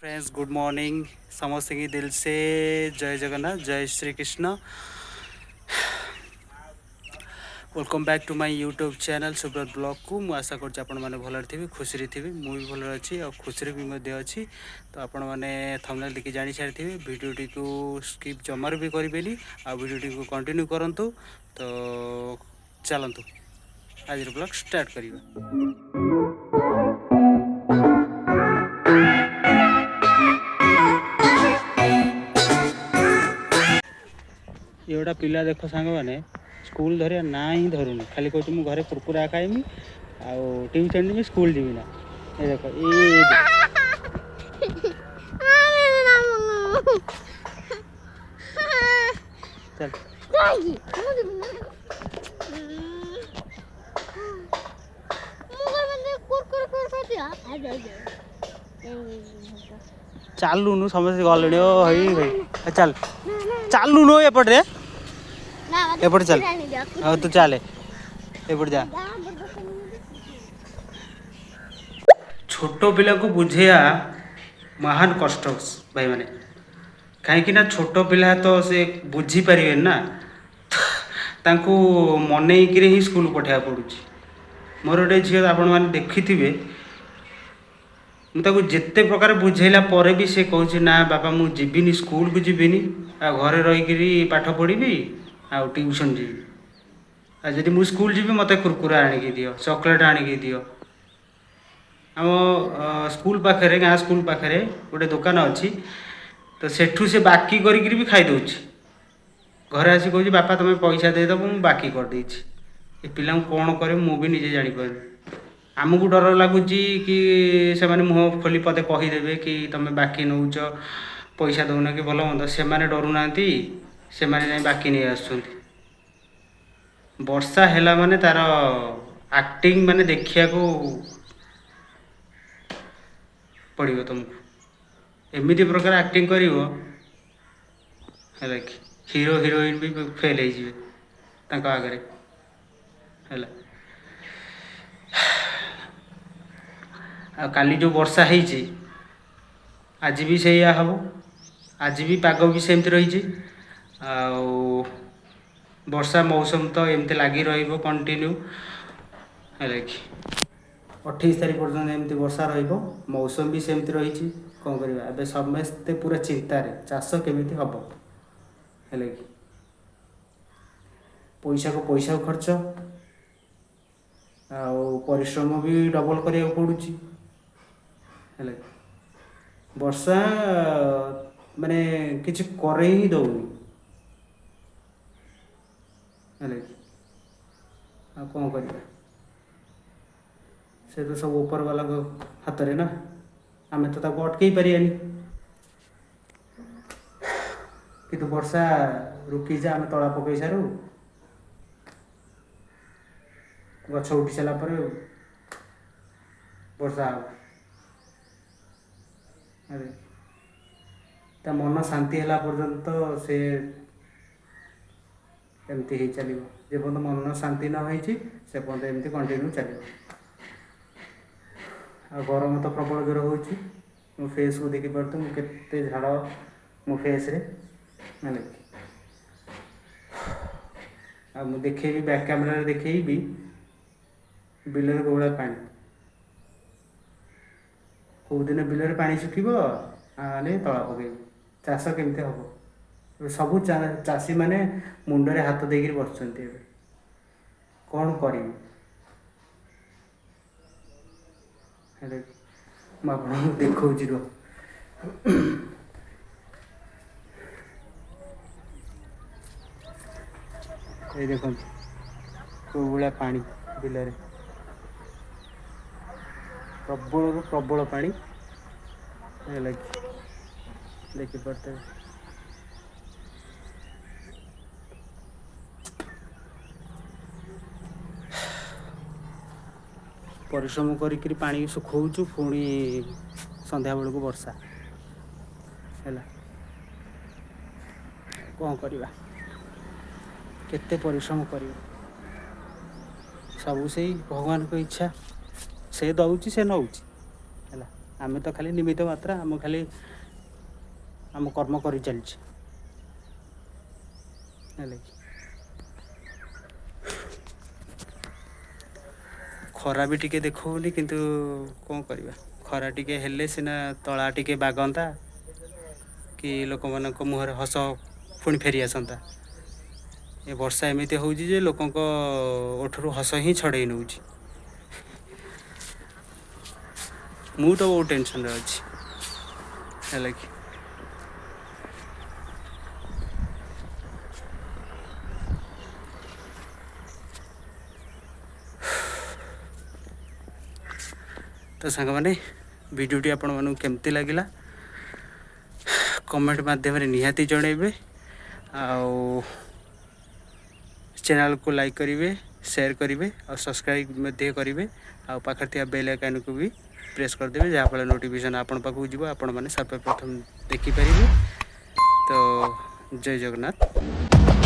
Friends good morning समस्त की दिल से जय जगन्नाथ जय Shri Krishna. Welcome back to my YouTube channel Subrat blog को मु आशा करछि आपण माने भलर थिबे खुशी थिबे मु भी भलर अछि और खुशी भी मध्य अछि। तो आपण माने थंबनेल देखि जानि सारिथिबे वीडियोटी को स्किप जमार भी करिबेनी आ वीडियोटी को कंटिन्यू करंतु। तो चलंतु आज ब्लॉग स्टार्ट करिबा। ये गोटा पिला देख सांग मैंने स्कूल धरिया ना ही धरुनी खाली कहूँ मुझे घरे कुरकुरा खाइमी आउ ट्यूशन जी स्कूल जीवी ना। ये देख ये चालूनु समस्त गले हई चल चालूनु एपटे एपटे चल हाँ तू चले एपटे जा। छोट पिला को बुझेया महान कष्ट भाई माने कहीं ना छोट पिला तो से बुझी पारे ना तांको मनईकि ही स्कूल पठाया पड़ू। मोर गोटे झील आपण मैंने देखि मुझे जिते प्रकार बुझेला पर भी से कहूँ ना बापा मु जीविनी स्कूल को जीविनी आ घरे रहीकि पाठ पढ़ी आउ ट्यूशन जी जदि मु स्कूल जीवी मत कुरकुरा आणिकी दियो चॉकलेट आणिकी दियो। आम स्कूल पाखे गाँ स्कूल पाखे गोटे दुकान अच्छी तो सेठू से बाकी करी भी खाई दौच घरे आसी कहूँ बापा तुम्हें पैसा देदेव मुझे बाकी करदे ये पिला कौन कर मुझे निजे जापर आमको डर लगुच कि से मुँह खोली पदे कहीदेवे कि तुम बाकी नौच पैसा दौन कि भल मंद से डरुना से बाकी नहीं आस वर्षा है माने तार एक्टिंग माने देखिया को पड़ो तुमको एमती प्रकार एक्टिंग कर हीरो हीरोइन भी फेल हो आगे है। काली जो वर्षा है आज भी से हम आज भी पाग भी सेमती रही वर्षा मौसम तो एमती लगी कंटिन्यू है कि 28 तारीख पर्यटन एमती वर्षा मौसम भी सेमती रही कौन करवा ए समस्ते पूरा चिंतार चाष केमी हम है कि पैसा को खर्च परिश्रम भी डबल करा पड़ू है वर्षा माने किसी करे ही दौनी है कौन कर से तो सब ऊपर वाला हाथ में ना आम तो अटकई पारानी कि वर्षा रुकी जा आम तला पकई सारू गछ उठी सारा वर्षा अरे ता मन शांति है पर्यंत से एमती ही चलो जे पर्यटन मन शांति न हो से पर्यटन एमती कंटिन्यू चलो। आ गरम तो प्रबल जोर हो फेस को देखी पार्थ मुझे झाड़ मो फेस रे माने आ मुझे देखेबी बैक कैमेरा देखेबी बिलर कोड़ा पानी कौ दिन बिलर पानी सुखी तला पकड़ चाष केमती हम सबू चाषी मैंने मुंडे हाथ देकर बस कौन कर देखा ये देख कौ भाया पानी बिलरे प्रबल प्रबल पानी देखी पारते परिश्रम करी पानी सुखाऊचु पुणी संध्या बेलू वर्षा है कौन करवा केते परिश्रम कर सबू से भगवान को इच्छा से दौची से नौची है ଆମେ ତ ଖାଲି ନିମିତ୍ତ ମାତ୍ର, ଆମ ଖାଲି ଆମ କର୍ମ କରି ଚାଲିଛି ହେଲା କି। ଖରା ବି ଟିକେ ଦେଖାଉନି, କିନ୍ତୁ କ'ଣ କରିବା, ଖରା ଟିକେ ହେଲେ ସିନା ତଳା ଟିକେ ବାଗନ୍ତା କି ଲୋକମାନଙ୍କ ମୁହଁରେ ହସ ପୁଣି ଫେରି ଆସନ୍ତା। ଏ ବର୍ଷା ଏମିତି ହେଉଛି ଯେ ଲୋକଙ୍କ ଓଠରୁ ହସ ହିଁ ଛଡ଼େଇ ନେଉଛି। ମୁଁ ତ ବହୁତ ଟେନସନ୍ରେ ଅଛି ହେଲା କି। ତ ସାଙ୍ଗମାନେ, ଭିଡ଼ିଓଟି ଆପଣମାନଙ୍କୁ କେମିତି ଲାଗିଲା କମେଣ୍ଟ ମାଧ୍ୟମରେ ନିହାତି ଜଣାଇବେ। ଆଉ ଚ୍ୟାନେଲକୁ ଲାଇକ୍ କରିବେ, ସେୟାର କରିବେ, ଆଉ ସବସ୍କ୍ରାଇବ୍ ମଧ୍ୟ କରିବେ। ଆଉ ପାଖରେ ଥିବା ବେଲ୍ ଆଇକନ୍କୁ ବି ପ୍ରେସ୍ କରିଦେବେ, ଯାହାଫଳରେ ନୋଟିଫିକେସନ୍ ଆପଣ ପାଖକୁ ଯିବ, ଆପଣମାନେ ସର୍ବପ୍ରଥମେ ଦେଖିପାରିବେ। ତ ଜୟ ଜଗନ୍ନାଥ।